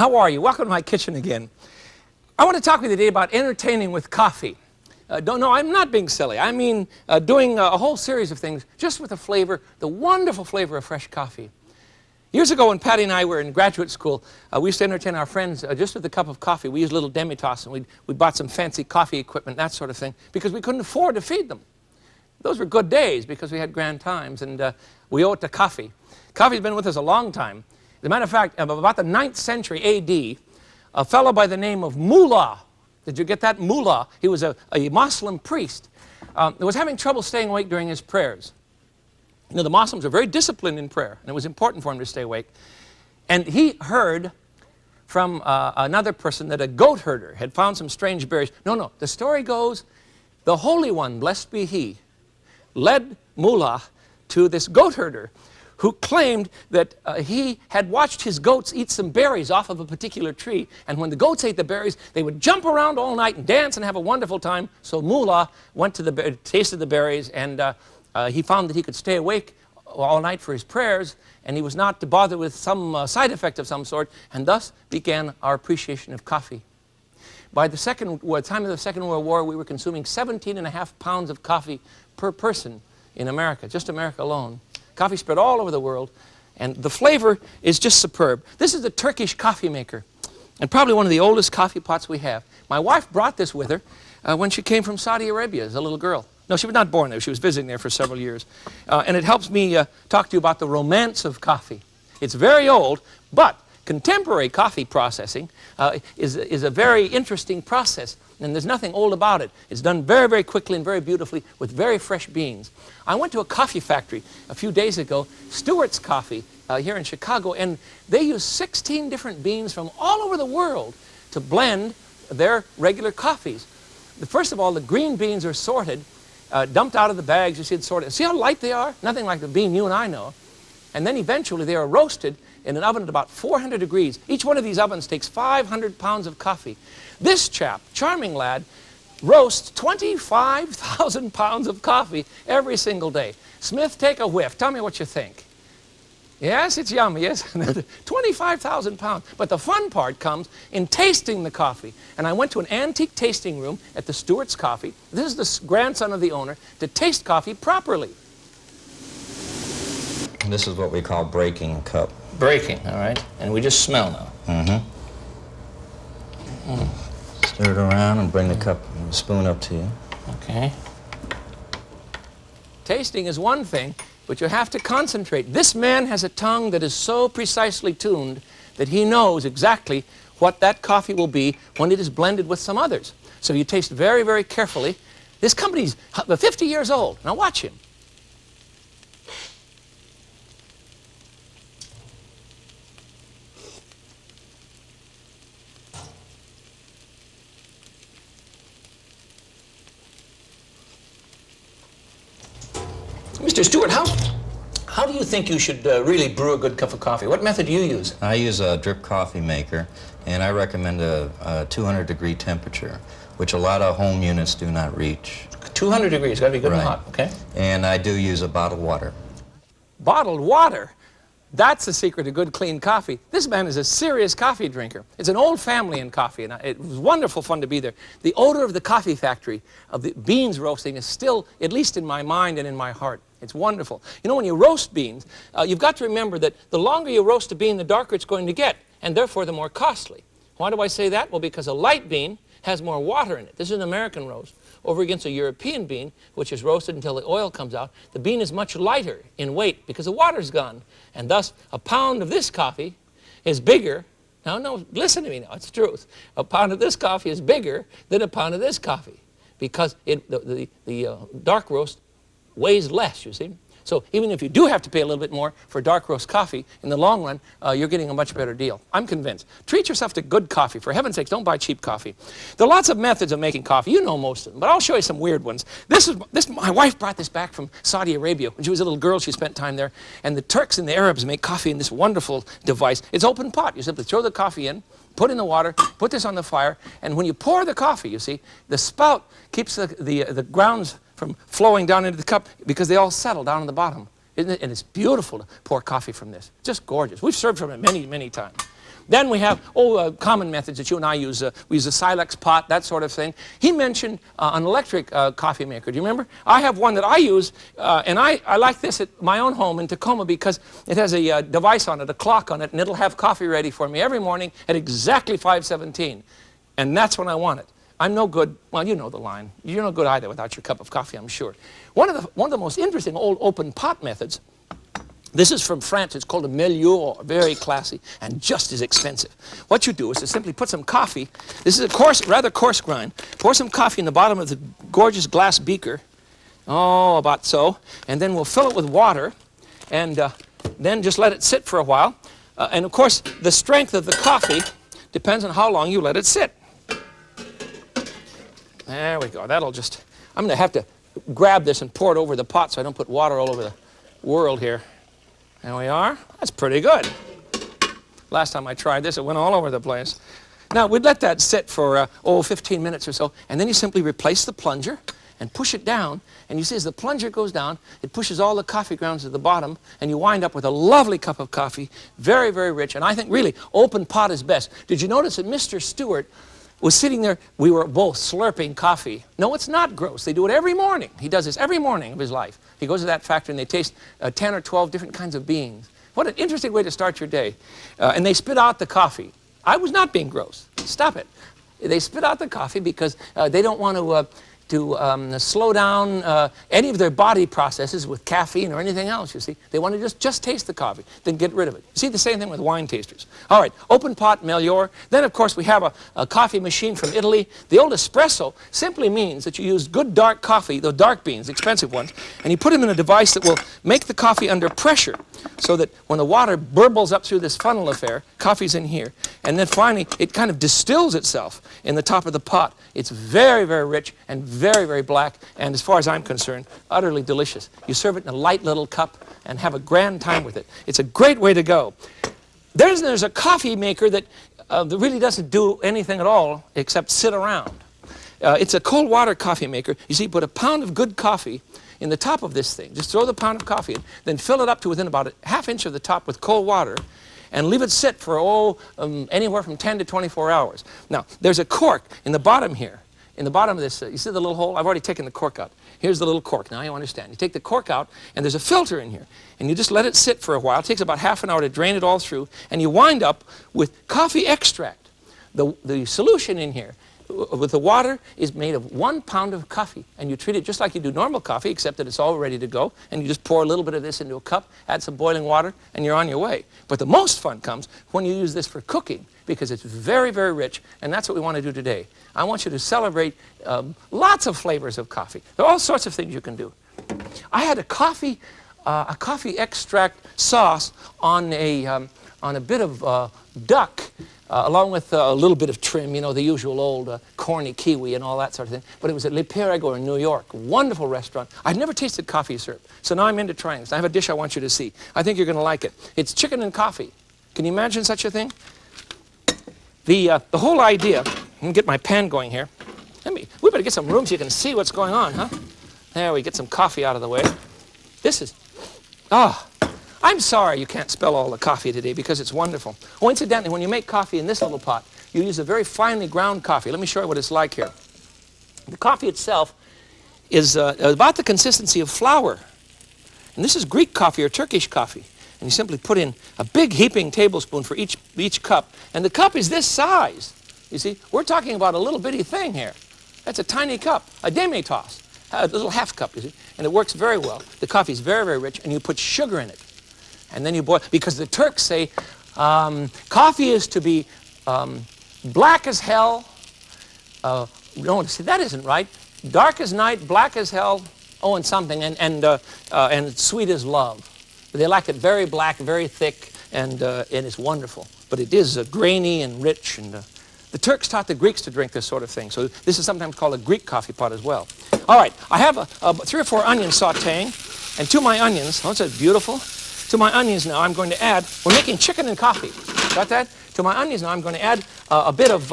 How are you? Welcome to my kitchen again. I want to talk with you today about entertaining with coffee. No, I'm not being silly. I mean doing a whole series of things just with the flavor, the wonderful flavor of fresh coffee. Years ago when Patty and I were in graduate school, we used to entertain our friends just with a cup of coffee. We used little demi-tasse, and we bought some fancy coffee equipment, that sort of thing, because we couldn't afford to feed them. Those were good days because we had grand times, and we owe it to coffee. Coffee's been with us a long time. As a matter of fact, about the 9th century A.D., a fellow by the name of Mullah, did you get that? Mullah, he was a Muslim priest, was having trouble staying awake during his prayers. You know, the Muslims are very disciplined in prayer, and it was important for him to stay awake. And he heard from another person that a goat herder had found some strange berries. No, the story goes, the Holy One, blessed be He, led Mullah to this goat herder who claimed that he had watched his goats eat some berries off of a particular tree. And when the goats ate the berries, they would jump around all night and dance and have a wonderful time. So Mullah went to tasted the berries, and he found that he could stay awake all night for his prayers, and he was not to bother with some side effect of some sort, and thus began our appreciation of coffee. By the time of the Second World War, we were consuming 17.5 pounds of coffee per person in America, just America alone. Coffee spread all over the world, and the flavor is just superb. This is a Turkish coffee maker, and probably one of the oldest coffee pots we have. My wife brought this with her when she came from Saudi Arabia as a little girl. No, she was not born there. She was visiting there for several years. And it helps me talk to you about the romance of coffee. It's very old, but contemporary coffee processing is a very interesting process, and there's nothing old about it. It's done very, very quickly and very beautifully with very fresh beans. I went to a coffee factory a few days ago, Stewart's Coffee, here in Chicago, and they use 16 different beans from all over the world to blend their regular coffees. First of all, the green beans are sorted, dumped out of the bags. You see it sorted. See how light they are? Nothing like the bean you and I know. And then eventually they are roasted in an oven at about 400 degrees. Each one of these ovens takes 500 pounds of coffee. This chap, charming lad, roasts 25,000 pounds of coffee every single day. Smith, take a whiff. Tell me what you think. Yes, it's yummy, yes? 25,000 pounds. But the fun part comes in tasting the coffee. And I went to an antique tasting room at the Stewart's Coffee. This is the grandson of the owner, to taste coffee properly. This is what we call breaking a cup. Breaking, all right. And we just smell now. Stir it around and bring the cup and the spoon up to you. Okay. Tasting is one thing, but you have to concentrate. This man has a tongue that is so precisely tuned that he knows exactly what that coffee will be when it is blended with some others. So you taste very, very carefully. This company's 50 years old. Now watch him. Mr. Stewart, how do you think you should really brew a good cup of coffee? What method do you use? I use a drip coffee maker, and I recommend a 200-degree temperature, which a lot of home units do not reach. 200 degrees, got to be good and Right. hot, okay? And I do use a bottled water. Bottled water? That's the secret of good, clean coffee. This man is a serious coffee drinker. It's an old family in coffee, and it was wonderful fun to be there. The odor of the coffee factory, of the beans roasting, is still, at least in my mind and in my heart. It's wonderful. You know, when you roast beans, you've got to remember that the longer you roast a bean, the darker it's going to get, and therefore the more costly. Why do I say that? Well, because a light bean has more water in it. This is an American roast. Over against a European bean, which is roasted until the oil comes out, the bean is much lighter in weight because the water's gone. And thus, a pound of this coffee is bigger. Now, no, listen to me now, it's the truth. A pound of this coffee is bigger than a pound of this coffee because the dark roast weighs less, you see. So even if you do have to pay a little bit more for dark roast coffee, in the long run, you're getting a much better deal. I'm convinced. Treat yourself to good coffee. For heaven's sakes, don't buy cheap coffee. There are lots of methods of making coffee. You know most of them, but I'll show you some weird ones. My wife brought this back from Saudi Arabia. When she was a little girl, she spent time there. And the Turks and the Arabs make coffee in this wonderful device. It's open pot. You simply throw the coffee in, put in the water, put this on the fire, and when you pour the coffee, you see, the spout keeps the grounds from flowing down into the cup because they all settle down on the bottom. Isn't it? And it's beautiful to pour coffee from this. Just gorgeous. We've served from it many, many times. Then we have, common methods that you and I use. We use a Silex pot, that sort of thing. He mentioned an electric coffee maker. Do you remember? I have one that I use, and I like this at my own home in Tacoma because it has a device on it, a clock on it, and it'll have coffee ready for me every morning at exactly 5:17. And that's when I want it. I'm no good, well, you know the line. You're no good either without your cup of coffee, I'm sure. One of the most interesting old open pot methods, this is from France. It's called a Melior, very classy and just as expensive. What you do is to simply put some coffee. This is a coarse, rather coarse grind. Pour some coffee in the bottom of the gorgeous glass beaker. Oh, about so. And then we'll fill it with water, and then just let it sit for a while. And of course, the strength of the coffee depends on how long you let it sit. There we go. That'll just, I'm going to have to grab this and pour it over the pot so I don't put water all over the world here. There we are. That's pretty good. Last time I tried this, it went all over the place. Now, we'd let that sit for, 15 minutes or so, and then you simply replace the plunger and push it down. And you see as the plunger goes down, it pushes all the coffee grounds to the bottom, and you wind up with a lovely cup of coffee, very, very rich. And I think, really, open pot is best. Did you notice that Mr. Stewart was sitting there, we were both slurping coffee. No, it's not gross. They do it every morning. He does this every morning of his life. He goes to that factory and they taste 10 or 12 different kinds of beans. What an interesting way to start your day. And they spit out the coffee. I was not being gross. Stop it. They spit out the coffee because they don't want to slow down any of their body processes with caffeine or anything else, you see. They want to just taste the coffee, then get rid of it. You see the same thing with wine tasters. All right, open pot, Melior. Then, of course, we have a coffee machine from Italy. The old espresso simply means that you use good dark coffee, the dark beans, expensive ones, and you put them in a device that will make the coffee under pressure so that when the water burbles up through this funnel affair, coffee's in here, and then finally it kind of distills itself in the top of the pot. It's very, very rich and very, very black, and as far as I'm concerned, utterly delicious. You serve it in a light little cup and have a grand time with it. It's a great way to go. There's a coffee maker that really doesn't do anything at all except sit around. It's a cold water coffee maker. You see, put a pound of good coffee in the top of this thing. Just throw the pound of coffee in, then fill it up to within about a ½ inch of the top with cold water, and leave it sit for, anywhere from 10 to 24 hours. Now, there's a cork in the bottom here. In the bottom of this, you see the little hole? I've already taken the cork out. Here's the little cork. Now you understand. You take the cork out, and there's a filter in here. And you just let it sit for a while. It takes about ½ an hour to drain it all through. And you wind up with coffee extract. The solution in here with the water is made of 1 pound of coffee. And you treat it just like you do normal coffee, except that it's all ready to go. And you just pour a little bit of this into a cup, add some boiling water, and you're on your way. But the most fun comes when you use this for cooking, because it's very, very rich, and that's what we want to do today. I want you to celebrate lots of flavors of coffee. There are all sorts of things you can do. I had a coffee extract sauce on a bit of duck, along with a little bit of trim, you know, the usual old corny kiwi and all that sort of thing. But it was at Le Perigord in New York, wonderful restaurant. I'd never tasted coffee syrup, so now I'm into trying this. I have a dish I want you to see. I think you're going to like it. It's chicken and coffee. Can you imagine such a thing? The whole idea, I'm going to get my pan going here. We better get some room so you can see what's going on, huh? There, we get some coffee out of the way. This is, I'm sorry you can't spell all the coffee today because it's wonderful. Oh, incidentally, when you make coffee in this little pot, you use a very finely ground coffee. Let me show you what it's like here. The coffee itself is about the consistency of flour. And this is Greek coffee or Turkish coffee. And you simply put in a big heaping tablespoon for each cup. And the cup is this size. You see, we're talking about a little bitty thing here. That's a tiny cup, a demi-tasse, a little half cup, you see. And it works very well. The coffee is very, very rich, and you put sugar in it. And then you boil, because the Turks say coffee is to be black as hell. No, see, that isn't right. Dark as night, black as hell, and something, and sweet as love. They like it very black, very thick, and it's wonderful. But it is grainy and rich, and the Turks taught the Greeks to drink this sort of thing. So this is sometimes called a Greek coffee pot as well. All right, I have 3 or 4 onions sautéing, and to my onions, isn't that beautiful? To my onions now, I'm going to add, we're making chicken and coffee. Got that? To my onions now, I'm going to add a bit of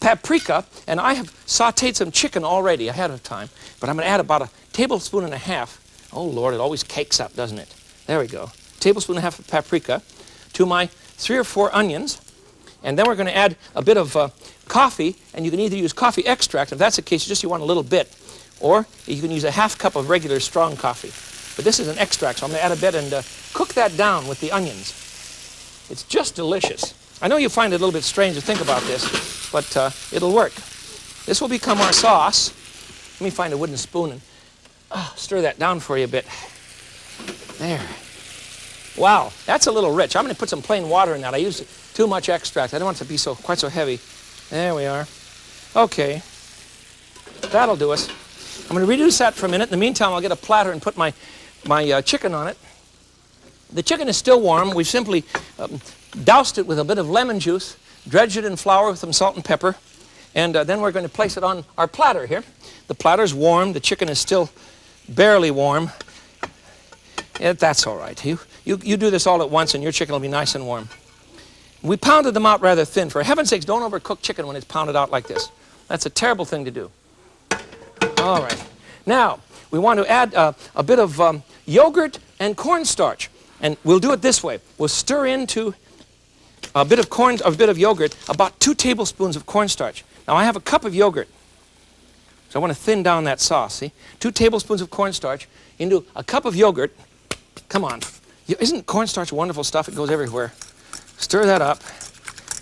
paprika, and I have sautéed some chicken already ahead of time, but I'm going to add about 1.5 tablespoons. Oh, Lord, it always cakes up, doesn't it? There we go. 1.5 tablespoons of paprika. to my 3 or 4 onions. And then we're going to add a bit of coffee, and you can either use coffee extract, if that's the case, just you want a little bit, or you can use a ½ cup of regular strong coffee. But this is an extract, so I'm going to add a bit and cook that down with the onions. It's just delicious. I know you find it a little bit strange to think about this, but it'll work. This will become our sauce. Let me find a wooden spoon and stir that down for you a bit. There. Wow, that's a little rich. I'm going to put some plain water in that. I used too much extract. I don't want it to be quite so heavy. There we are. Okay. That'll do us. I'm going to reduce that for a minute. In the meantime, I'll get a platter and put my chicken on it. The chicken is still warm. We've simply doused it with a bit of lemon juice, dredged it in flour with some salt and pepper, and then we're going to place it on our platter here. The platter's warm. The chicken is still barely warm. That's all right. You do this all at once and your chicken will be nice and warm. We pounded them out rather thin. For heaven's sakes, don't overcook chicken when it's pounded out like this. That's a terrible thing to do. All right. Now, we want to add a bit of yogurt and cornstarch. And we'll do it this way. We'll stir into a bit of yogurt, about 2 tablespoons of cornstarch. Now, I have a cup of yogurt. So I want to thin down that sauce, see? 2 tablespoons of cornstarch into a cup of yogurt. Come on. Isn't cornstarch wonderful stuff? It goes everywhere. Stir that up.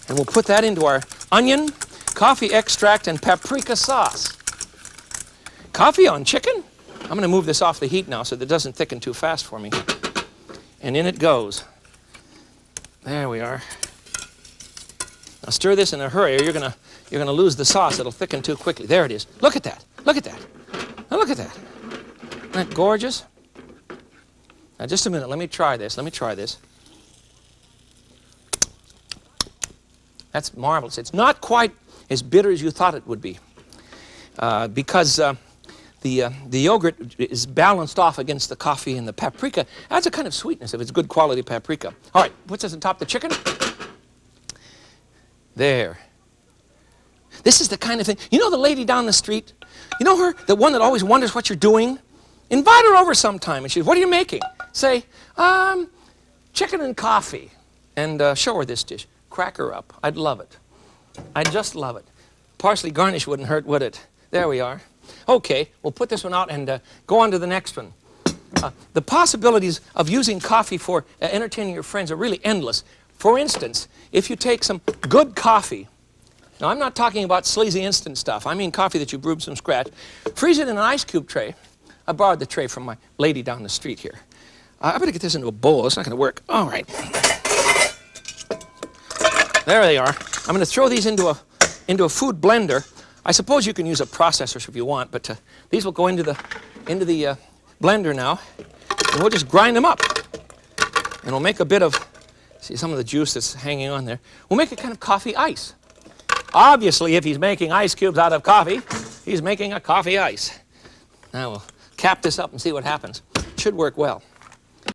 And we'll put that into our onion, coffee extract, and paprika sauce. Coffee on chicken? I'm going to move this off the heat now so that it doesn't thicken too fast for me. And in it goes. There we are. Now stir this in a hurry or you're going to lose the sauce. It'll thicken too quickly. There it is. Look at that. Look at that. Now look at that. Isn't that gorgeous? Now just a minute. Let me try this. Let me try this. That's marvelous. It's not quite as bitter as you thought it would be because the yogurt is balanced off against the coffee and the paprika. Adds a kind of sweetness if it's good quality paprika. All right, put this on top of the chicken. There. This is the kind of thing. You know the lady down the street? You know her? The one that always wonders what you're doing? Invite her over sometime and she says, what are you making? Say, chicken and coffee. And show her this dish. Crack her up. I'd love it. I'd just love it. Parsley garnish wouldn't hurt, would it? There we are. Okay, we'll put this one out and go on to the next one. The possibilities of using coffee for entertaining your friends are really endless. For instance, if you take some good coffee, now I'm not talking about sleazy instant stuff, I mean coffee that you brewed from scratch, freeze it in an ice cube tray. I borrowed the tray from my lady down the street here. I better get this into a bowl, it's not going to work. All right. There they are. I'm going to throw these into a food blender. I suppose you can use a processor if you want, but these will go into the blender now, and we'll just grind them up. And we'll make a bit of, see some of the juice that's hanging on there. We'll make a kind of coffee ice. Obviously, if he's making ice cubes out of coffee, he's making a coffee ice. Now we'll cap this up and see what happens. It should work well.